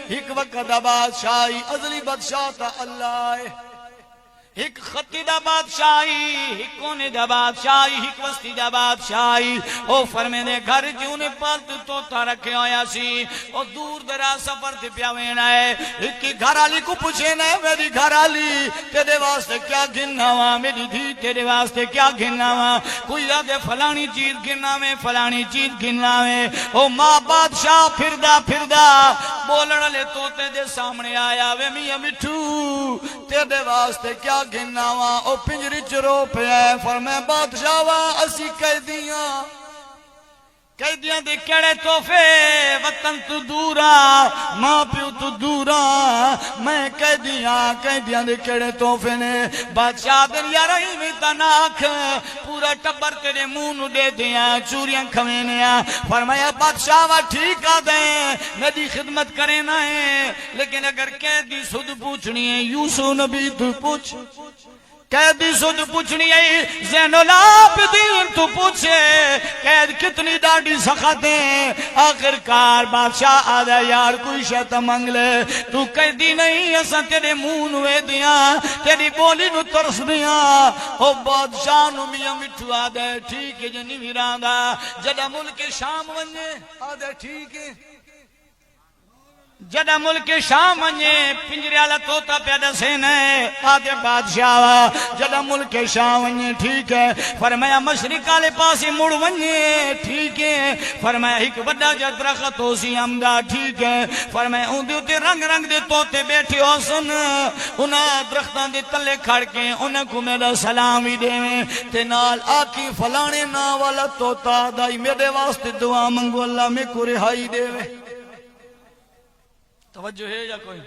ایک وقت دا بادشاہی ازلی بادشاہ تا اللہ ہے، ایک خطی دا بادشاہی، ایک کونے دا بادشاہی، ایک وسطی دا بادشاہی۔ او فرمے دے گھر جونے پالت توتا رکھے ہویا سی، او دور دراز سفر تے پیا وینا ہے، ایک کی گھر آلی کو پوچھے نا میری گھر آلی تیرے واسطے کیا گھننا وا، میری دھی تیرے واسطے کیا گھننا وا، کوئی آگے فلانی چیز گھننا میں، فلانی چیز گھننا میں۔ او ماں بادشاہ پھردا بولن لے توتے دے سامنے آیا، وے میاں مٹھو تیرے واسطے کیا گھننا وا، او پنجری چرو پہ ہے۔ فرمائے بادشاہ وا اسی قیدیاں دے کیڑے توفے، وطن تو دورا، ماں پیو تو دورا، میں قیدیاں دے کیڑے توفے نے۔ بادشاہ دن یار میں تناک پورا ٹبر تیرے منہ نو دے دیاں، چوریاں کھوینیاں۔ فرمایا بادشاہ وا ٹھیک آ دیں، میری خدمت کرے نہ ہے، لیکن اگر قیدی سود پوچھنی ہے یوسف نبی تو پوچھ، قیدی سود پوچھنی ہے زین العابدین تو پوچھے، قید کتنی ڈاڑی سخت ہے۔ آخر کار بادشاہ آدھا یار کوئی شیطہ منگ لے، تو قیدی نہیں ایسا تیرے منہ نوے دیاں، تیری بولی نو ترس دیاں۔ او بادشاہ نو میاں مٹھو آدھا ٹھیک ہے جنی ویراندہ، جدہ ملک شام ونجے آدھا ٹھیک ہے، جدہ ملک شام ونجے پنجرے والا توتا پیدا سین ہے، آدھے بادشاہ جدہ ملک شام ونجے ٹھیک ہے۔ فرمایا مشرق والے پاسے مڑ ونجے ٹھیک ہے۔ فرمایا ایک بڑا جا درخت ہو سی امدا ٹھیک ہے۔ فرمایا اون دے تے رنگ رنگ دے توتے بیٹھے ہو سن، انہاں درختاں دے تلے کھڑ کے انہاں کو میرا سلام ہی دے تے نال آکی فلانے نا والا توتا دائی میرے واسطے دعا منگو اللہ میں کو رہائی دے۔ توجہ ہے یا کوئی؟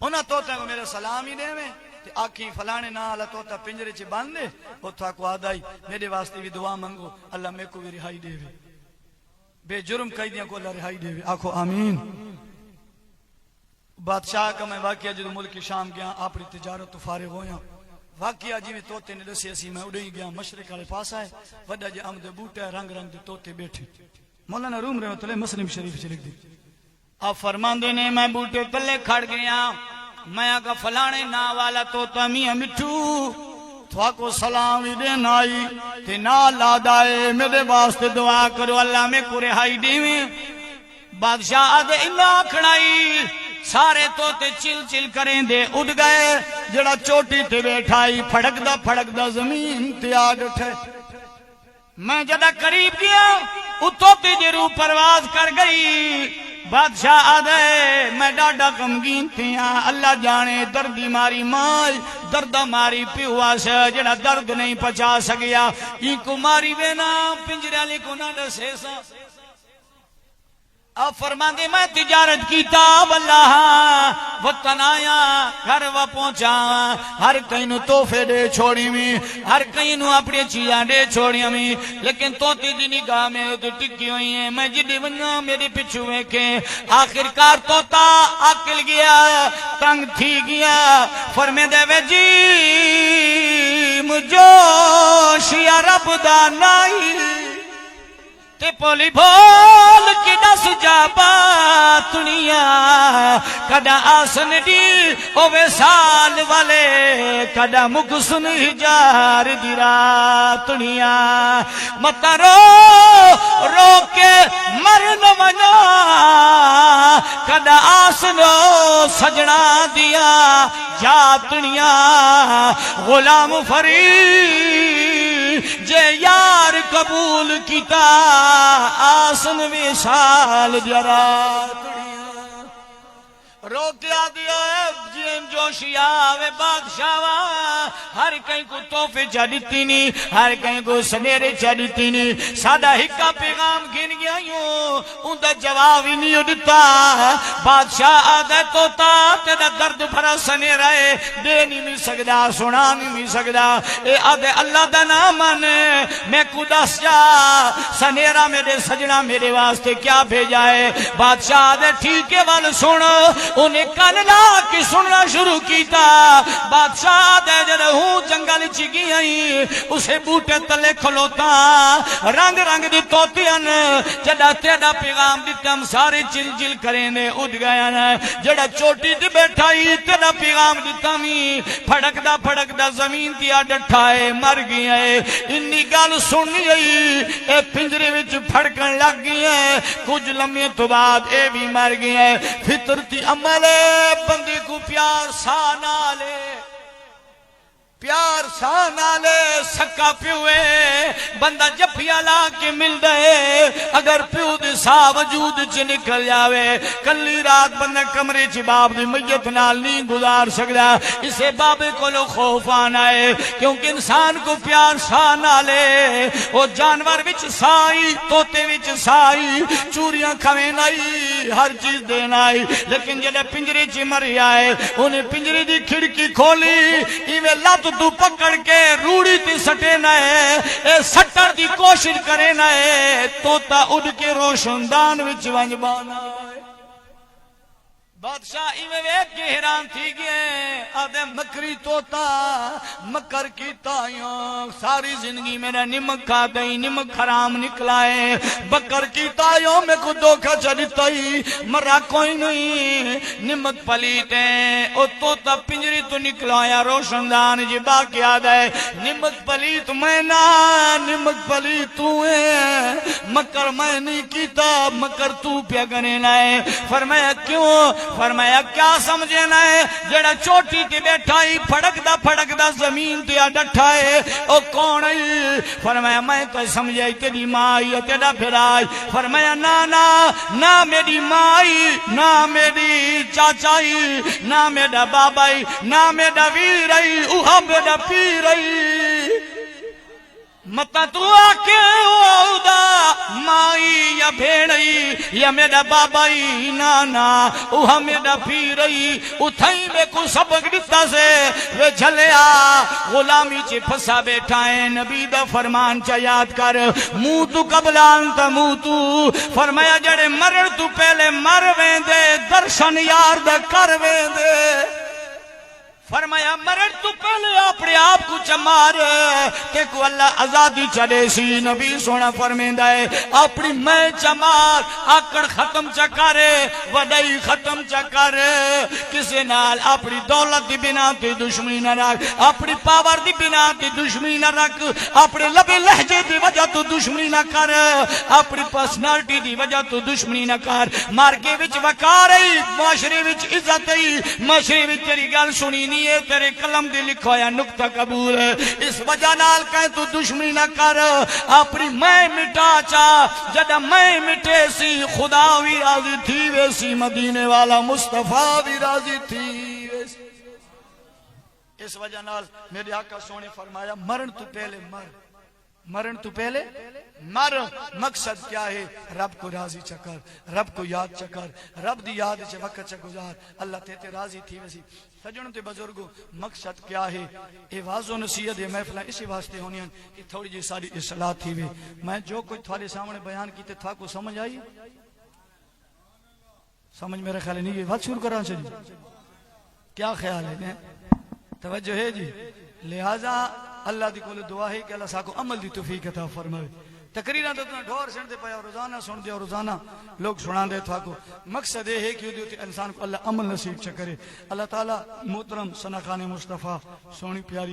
انہاں توتا کو میرا سلام ہی دے میں تے آکھی فلانے نا اللہ توتا پنجرے چے باندھے، اتھا کو آدھائی میرے واسطے بھی دعا منگو اللہ میں کو بھی رہائی دے۔ بے جرم قیدیاں کو اللہ رہائی دے، آکھو آمین۔ بادشاہ کا میں واقعہ جدو ملک شام گیا اپنی تجارت تو فارغ ہویا، واقعہ جی میں توتے نے دسی اسی میں اڑیں گیا مشرق والے پاس آئے، وڈا جی آمد بوٹے رنگ رنگ دے توتے بیٹھے۔ مولانا روم رحمۃ اللہ مسلم شریف چ لکھ دی، آپ فرماندے نے میں بوٹے تلے کھڑ گیا، میں آگا فلانے نا والا توتا میاں مٹھو تھوا کو سلام دین آئی تے نا لادائے میرے واسطے دعا کرو اللہ میں کو رہائی دیویں۔ بادشاہ آدھے اللہ کھڑائی، سارے توتے چل چل کریں دے اڑ گئے، جڑا چوٹی تے بیٹھائی پھڑک دا زمین تے آ ڈٹھے۔ میں جدہ قریب گیا او توتے دی روح پرواز کر گئی۔ بادشاہ آدھے میں ڈاڈا غمگین تھیاں، اللہ جانے دردی ماری مائی دردہ ماری پیوا سے جڑا درد نہیں پچا سکیا، این کو ماری وینا پنجرے علی کو نہ دسے سا۔ اب فرمان دے میں تجارت کیتا واللہ وطن آیا گھر و پہنچا، ہر کئی نو توفے دے چھوڑی میں، ہر کئی نو اپنی چیزاں دے چھوڑی میں، لیکن توتی دی نگاہ میں تو ٹکی ہوئی ہیں۔ میں جدی ونجا میری پچھو میں کے آخر کار توتا عقل گیا تنگ تھی گیا۔ فرمے دے وے جی مجوش یا رب دا نائی تے پولی بھول کی دس جا باتنیا، کدا آسن دی اوے سال والے کدا مکسن ہجار دی راتنیا، متا رو کے مرن منا کدا آسنو سجنا دیا جاتنیا، غلام فرید جے یار قبول کیتا آسن وشال جرات روکیا دیا جیم جوشیا وے بادشاہ، ہر کہیں کو توفے چڑھتی نہیں، ہر کہیں کو سنیرے چڑھتی نہیں۔ سادہ ہکا پیغام گھن گیا یوں ان دا جواب ہی نہیں اڑتا۔ بادشاہ آدھے توتا تیرا درد بھرا سنیرہ ہے، دے نہیں مل سکدا سنا نہیں مل سکدا، اے آدھے اللہ دا نام آنے میں کو دس جا سنیرہ میرے سجنہ میرے واسطے کیا بھیجا ہے۔ بادشاہ آدھے ٹھیک ہے وال سن، انہیں کان لا کی سننا شروع شروع کیتا بادشاہ دے جڑے ہوں جنگل چ گئی اسے بوٹے تلے کھلوتا رنگ رنگ دی توتیاں جڑا تیرا پیغام دتم سارے چل چل کریں نے اڑ گیا نا جڑا چوٹی تے بیٹھا ہی تیرا پیغام دتا می پھڑکدا زمین تے ڈٹھا ہے مر گیا ہے انی گل سنی ائی اے پنجرے وچ پھڑکن لگ گئی ہے کچھ لمحے تو بعد اے بھی مر گیا ہے فطرتی عمل بندے کو پیار سا نالے پیار سا نالے سکا پیوے بندہ جفیا لا کے مل دے اگر پیو دے سا وجود چ نکل جاوے کلی رات بندہ کمرے چ باپ دی میت نال نہیں گزار سکدا اسے بابے کولو خوف آنا ہے کیونکہ انسان کو پیار سا نالے او جانور وچ سائی توتے وچ سائی چوریاں کھویں نائی ہر چیز دینا ہے لیکن جڑے پنجرے چ مریا ہے انہیں پنجرے دی کھڑکی کھولی ایویں لات تو پکڑ کے روڑی تے سٹے نہ ہے اے سٹر دی کوشش کرے نہ ہے توتا اڑ کے روشندان وچ ونج بانا بادشاہ ایویں ویکھ کے حیران تھی گئے آدھے مکری توتا مکر کیتا یوں ساری زندگی میرا نمک کھا گئی نمک حرام نکلا ہے بکر کیتا یوں میں کو دھوکا چلتا ہی مرا کوئی نہیں نمک پلیت ہے او توتا پنجری تو نکلا یا روشندان جی باقی آدھا ہے نمک پلیت میں نا نمک پلیت تو ہے مکر میں نہیں کیتا مکر تو پیا گنے ہے فرمایا کیوں فرمایا کیا سمجھے نہ ہے جڑا چوٹی تے بیٹھا ہی پھڑکدا زمین تے ڈٹھا ہے او کون ہے فرمایا میں تو سمجھے تیری ماں ہے تیرا بھرائی فرمایا نہ میری ماں نہ میری چاچائی نہ میرا بابائی نہ میرا ویر اوہا میرا پیر متا تو آکے اودا مائی یا بھیڑی یا میرا بابائی نانا اوہا میرا پیرئی اتھائی میں کو سبق دیتا سے وہ جھلیا غلامی چے پھسا بیٹھائیں نبی دا فرمان چا یاد کر موتو قبلان تا موتو فرمایا جڑے مرر تو پہلے مر ویندے درشن یار دا کر ویندے فرمایا مرن تو پہلے اپنے آپ کو چمار کہ کو اللہ آزادی چلے سی نبی سونا فرمیندہ ہے اپنی میں چمار آکڑ ختم چکارے وڈائی ختم چکارے کسے نال اپنی دولت دی بنا تے دشمنی نہ رکھ اپنی پاور دی بنا تے دشمنی نہ رکھ اپنے لبے لہجے دی وجہ تو دشمنی نہ کر اپنی پرسنالٹی دی وجہ تو دشمنی نہ کر مارکے وچ وقار ہے معاشرے وچ عزت ہے معاشرے وچ تیری گل سنی یہ تیرے قلم دے لکھو یا نکتہ قبول ہے اس وجہ نال کہیں تو دشمنی نہ کر اپنی میں مٹا چا جدہ میں مٹے سی خدا بھی راضی تھی ویسی مدینے والا مصطفیٰ بھی راضی تھی ویسی اس وجہ نال میرے آقا سونے فرمایا مرن تو پہلے مرن تو پہلے مر مقصد کیا ہے رب کو راضی چکر رب کو یاد چکر رب دی یاد چے وقت چا گزار اللہ تے راضی تھی ویسی سجنوں تے بزرگوں مقصد کیا ہے اے واضح و نصیحت ہے محفلیں اسی واسطے ہونی ہیں کہ تھوڑی جی ساری اصلاح تھی ہوئی میں جو کچھ تھوڑے سامنے بیان کیتے تھا کو سمجھ آئی سمجھ میرے خیال نہیں ہے بات شروع کرنا چاہیے کیا خیال ہے توجہ ہے جی لہذا اللہ دی کول دعا ہے کہ اللہ ساکو عمل دی توفیق عطا فرمائے تقریرہ تو ڈھور سن دے پایا روزانہ سن دے روزانہ لوگ سنا دے تھا کو مقصد یہ ہے کہ انسان کو اللہ عمل نصیب چ کرے اللہ تعالی محترم ثنا خان مصطفیٰ سونی پیاری